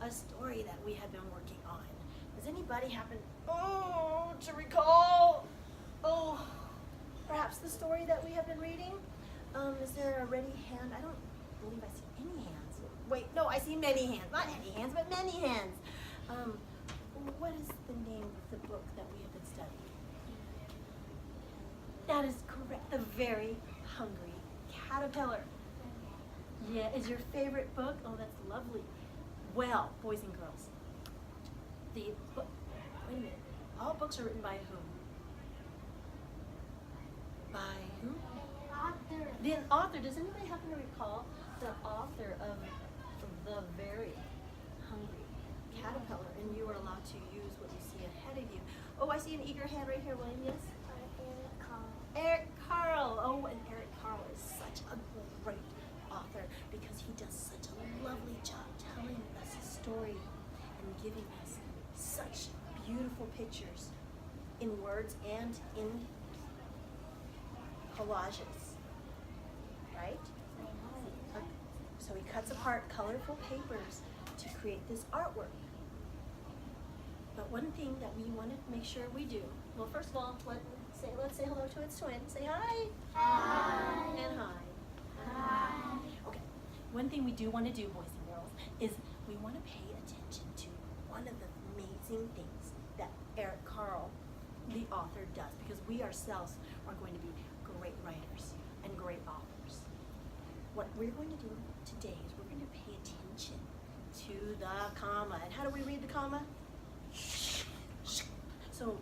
a story that we had been working on. Does anybody happen to recall? Perhaps the story that we have been reading? Is there a ready hand? I don't believe I see any hands. Wait, no, I see many hands. Not any hands, but many hands. What is the name of the book that we have been studying? That is correct. The Very Hungry Caterpillar. Yeah, is your favorite book? Oh, that's lovely. Well, boys and girls, the book, wait a minute. All books are written by whom? By whom? Author. The author. Does anybody happen to recall the author of The Very Hungry Caterpillar? And you are allowed to use what you see ahead of you. Oh, I see an eager hand right here, William. Yes? Eric Carle. Oh, and Eric Carle is such a great author because he does such a lovely job telling us a story and giving us such beautiful pictures in words and in collages, right? So he cuts apart colorful papers to create this artwork. But one thing that we want to make sure we do, well, first of all, let's say hello to its twin. Say hi. Hi. And hi. Hi. Okay. One thing we do want to do, boys and girls, is we want to pay attention to one of the amazing things that Eric Carle, the author, does, because we ourselves are going to be great writers and great authors. What we're going to do today is we're going to pay attention to the comma. And how do we read the comma? So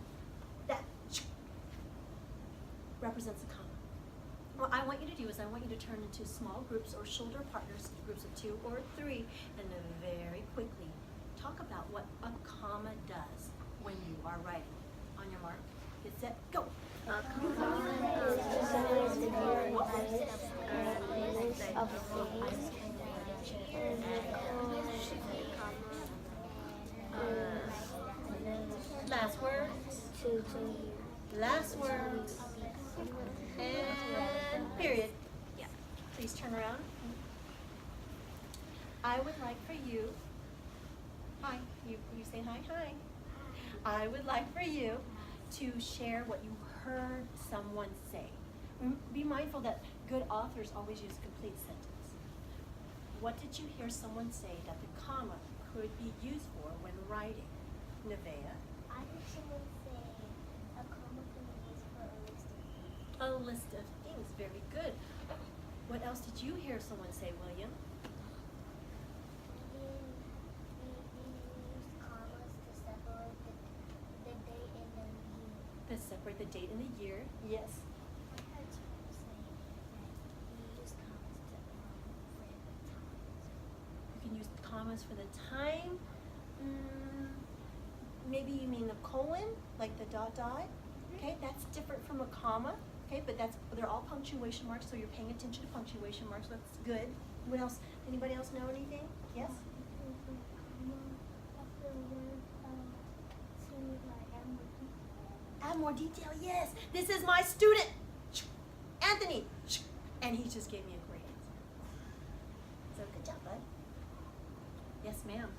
that represents a comma. What I want you to do is I want you to turn into small groups or shoulder partners, groups of 2 or 3, and then very quickly talk about what a comma does when you are writing. On your mark, get set, go. Last word. Last word. And period. Yeah. Please turn around. I would like for you. Hi. You say hi. Hi. I would like for you to share what you heard someone say. Be mindful that good authors always use a complete sentence. What did you hear someone say that the comma could be used for when writing? Nevaeh? I heard someone say a comma can be used for a list of things. A list of things. Very good. What else did you hear someone say, William? We use commas to separate the date and the year. To separate the date and the year. Yes. I heard someone say that we use commas to for the times. You can use commas for the time. Maybe you mean the colon, like the dot. Okay, that's different from a comma. Okay, but they're all punctuation marks, so you're paying attention to punctuation marks. That's good. What else? Anybody else know anything? Yes? Add more detail. Yes. This is my student, Anthony, and he just gave me a great answer. So good job, bud. Yes, ma'am.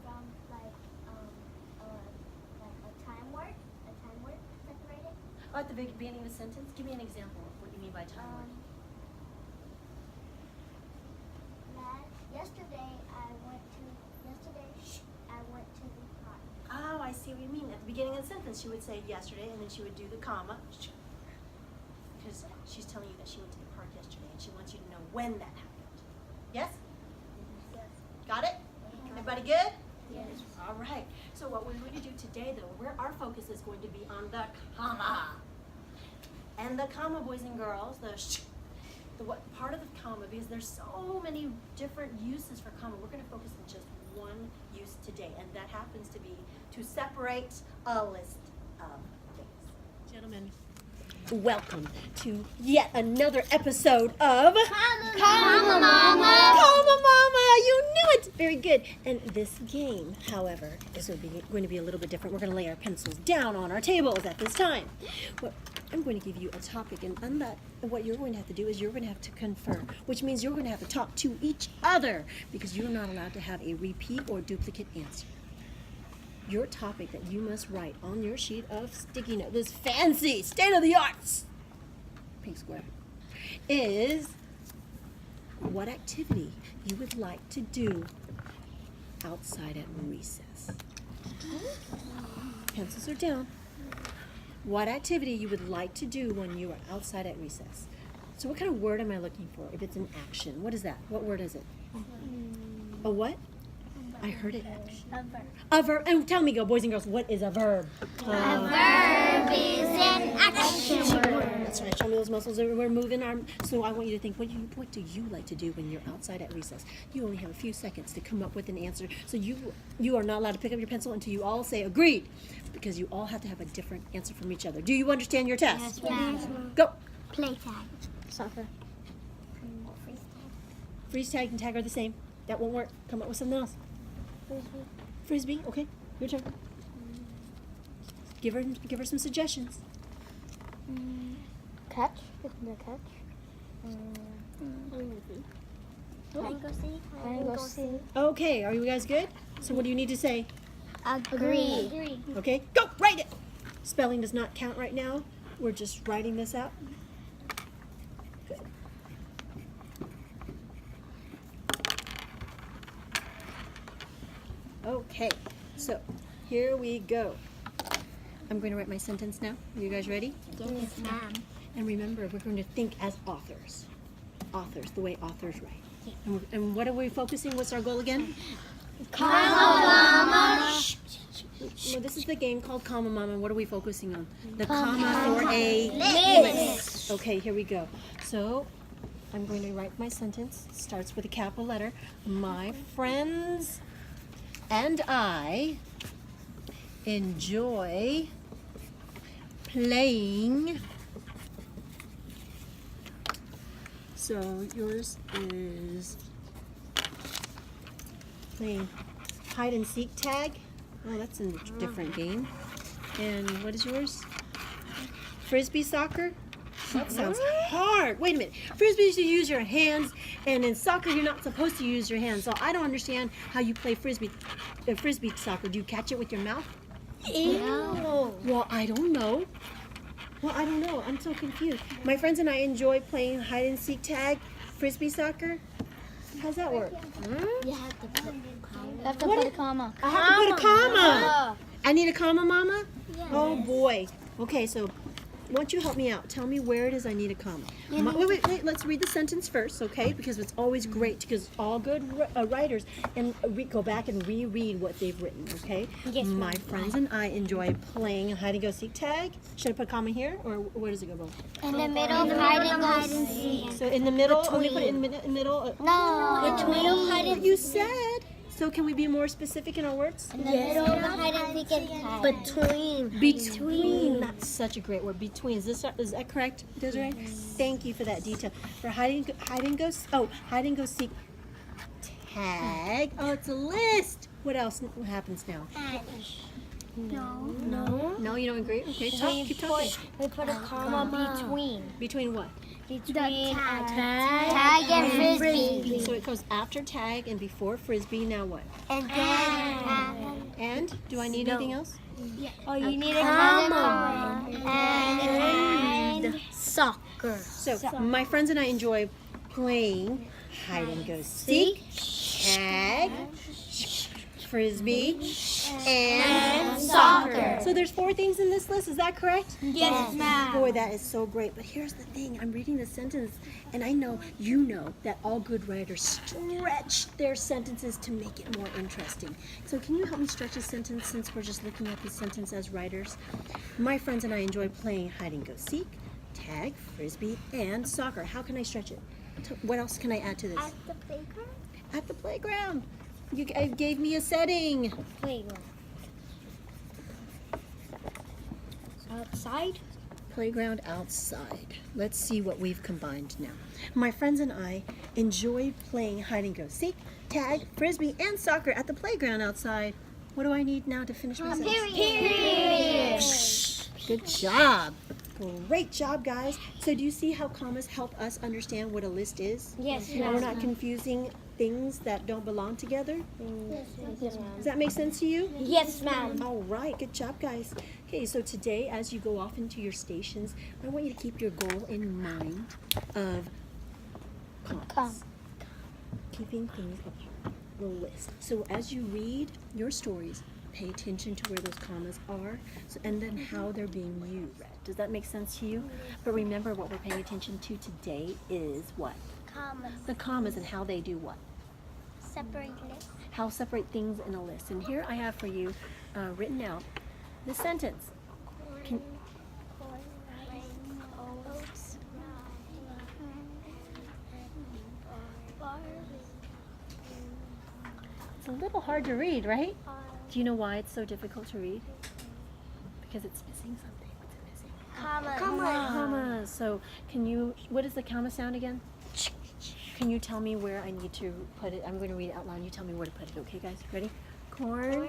From like a time word separated. Oh, at the beginning of a sentence, give me an example of what you mean by time word. Yesterday I went to the park. Oh, I see what you mean. At the beginning of the sentence, she would say yesterday, and then she would do the comma, because she's telling you that she went to the park yesterday, and she wants you to know when that happened. Yes? Yes. Got it? Everybody good? Yes. All right. So what we're going to do today, though, our focus is going to be on the comma. And the comma, boys and girls, the what part of the comma, because there's so many different uses for comma. We're going to focus on just one use today, and that happens to be to separate a list of things. Gentlemen, welcome to yet another episode of Comma Mama. Comma Mama. You knew it. Very Very good. And this game, however, is going to be a little bit different. We're going to lay our pencils down on our tables at this time. I'm going to give you a topic, and on that, what you're going to have to do is you're going to have to confer, which means you're going to have to talk to each other because you're not allowed to have a repeat or duplicate answer. Your topic that you must write on your sheet of sticky note, this fancy state-of-the-art pink square, is what activity you would like to do outside at recess. Pencils are down. What activity you would like to do when you are outside at recess. So what kind of word am I looking for? If it's an action, what is that? What word is it? A what? I heard it. A verb. A verb. And tell me, go boys and girls, what is a verb? A verb is an action word. That's right. Show me those muscles. We're moving our. So I want you to think. What do you like to do when you're outside at recess? You only have a few seconds to come up with an answer. So you are not allowed to pick up your pencil until you all say agreed, because you all have to have a different answer from each other. Do you understand your test? Yes, ma'am. Go. Play tag. Soccer. Freeze tag and tag are the same. That won't work. Come up with something else. Frisbee. Okay. Your turn. Give her some suggestions. Catch. Isn't there catch? Hide and go seek. Hide and go seek. Okay. Are you guys good? So what do you need to say? Agree. Okay. Go. Write it. Spelling does not count right now. We're just writing this out. Good. Okay, so here we go. I'm going to write my sentence now. Are you guys ready? Yes, ma'am. And remember, we're going to think as authors. Authors, the way authors write. And what are we focusing? What's our goal again? Comma. Well, this is the game called Comma Mama. What are we focusing on? The comma for a List. Okay, here we go. So I'm going to write my sentence. It starts with a capital letter. My friends and I enjoy playing. So yours is playing hide and seek tag. Oh, that's a different game. And what is yours? Frisbee soccer? That sounds hard. Wait a minute. Frisbee, you use your hands, and in soccer, you're not supposed to use your hands. So I don't understand how you play frisbee soccer. Do you catch it with your mouth? No. Well, I don't know. I'm so confused. My friends and I enjoy playing hide and seek tag, frisbee soccer. How's that work? You have to put You have to What put a it- comma. I have to put a comma. I need a comma, Mama? Yes. Oh boy. Okay, so why don't you help me out? Tell me where it is I need a comma. Wait. Let's read the sentence first, okay? Because it's always great because all good writers and go back and reread what they've written, okay? Yes, My ma'am. friends and I enjoy playing hide and go seek tag. Should I put a comma here or where does it go? in the middle, hide and seek. So in the middle, only put it in the middle. No, between hide and You said. So can we be more specific in our words? in the middle of the hide and seek and tag. Between. That's such a great word. Between. Is that correct, Desiree? Thank you for that detail. For hide and go seek tag. Oh, it's a list. What else happens now? No. No, you don't agree? Okay, keep talking. We put a comma between. Between what? Between Tag and frisbee. So it goes after tag and before frisbee. Now what? And then And do I need anything else? Oh, you need a comma. comma. And Soccer. So my friends and I enjoy playing hide and go seek, tag, frisbee, and soccer. So there's 4 things in this list. Is that correct? Yes, ma'am. Boy, that is so great. But here's the thing. I'm reading the sentence, and I know you know that all good writers stretch their sentences to make it more interesting. So can you help me stretch a sentence since we're just looking at the sentence as writers? My friends and I enjoy playing hide and go seek, tag, frisbee, and soccer. How can I stretch it? What else can I add to this? At the playground? At the playground. You gave me a setting. Playground. Outside. playground outside. Let's see what we've combined now. My friends and I enjoyed playing hide and go seek, tag, frisbee, and soccer at the playground outside. What do I need now to finish my sentence? Period. Good job. Great job, guys. So do you see how commas help us understand what a list is? Yes, Now we're not confusing things that don't belong together. Does that make sense to you? Yes, ma'am. All right, good job, guys. Okay, so today, as you go off into your stations, I want you to keep your goal in mind of commas. Keeping things apart, the list. So as you read your stories, pay attention to where those commas are, and then how they're being used. Does that make sense to you? But remember, what we're paying attention to today is what? Commas. The commas and how they do what? Separate lists. How separate things in a list. And here I have for you written out the sentence. Can, Oats. it's a little hard to read, right? Do you know why it's so difficult to read? Because it's missing something. What's it missing? Commas. Commas. So can you, what is the comma sound again? Can you tell me where I need to put it? I'm going to read it out loud. You tell me where to put it. Okay, guys? Ready? Corn.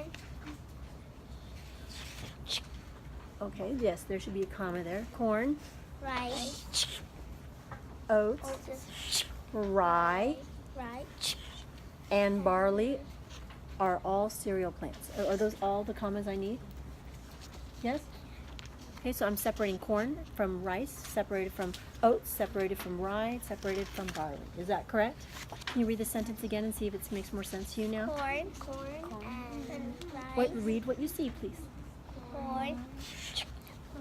Okay, yes, there should be a comma there. Corn, Rice. oats, rye, Right. and barley are all cereal plants. Are those all the commas I need? Yes? Okay, so I'm separating corn from rice, separated from oats, separated from rye, separated from barley. Is that correct? Can you read the sentence again and see if it makes more sense to you now? Corn. And Wait, rice. read what you see, please. Corn.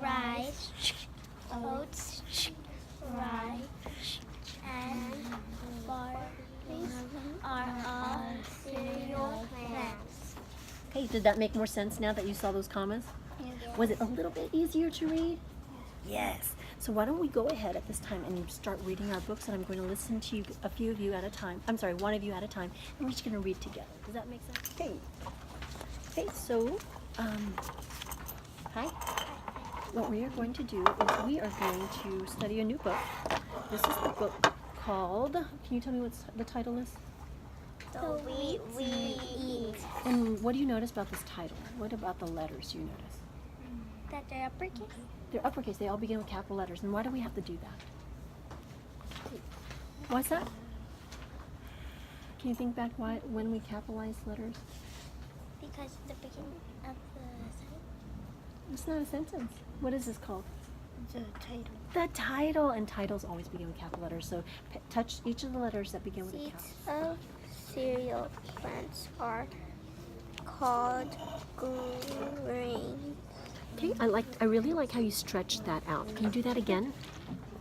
Rice. Oats. Rye. And barley are all cereal plants. Okay, did that make more sense now that you saw those commas? Was it a little bit easier to read? Yes. So why don't we go ahead at this time and start reading our books, and I'm going to listen to you, a few of you at a time. I'm sorry, one of you at a time, and we're just going to read together. Does that make sense? Okay. Okay, so, hi. What we are going to do is we are going to study a new book. This is the book called, can you tell me what the title is? The wheat we eat. And what do you notice about this title? What about the letters you notice? That they're uppercase. They're uppercase. They all begin with capital letters. And why do we have to do that? Why's that? Can you think back when we capitalize letters? Because at the beginning of the sentence. It's not a sentence. What is this called? The title. The title. And titles always begin with capital letters. So touch each of the letters that begin with a Seeds capital. of cereal plants are called grains. Okay, I really like how you stretched that out. Can you do that again?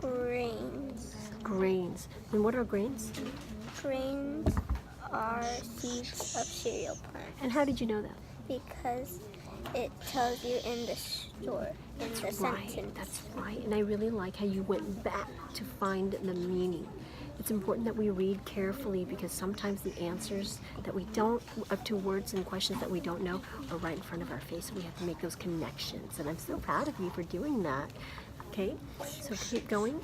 Grains. Grains. And what are grains? Grains are seeds of cereal plants And how did you know that? because it tells you in the store, in the sentence. That's right. And I really like how you went back to find the meaning. It's important that we read carefully because sometimes the answers that we don't, up to words and questions that we don't know, are right in front of our face. So we have to make those connections. And I'm so proud of you for doing that. Okay, so keep going.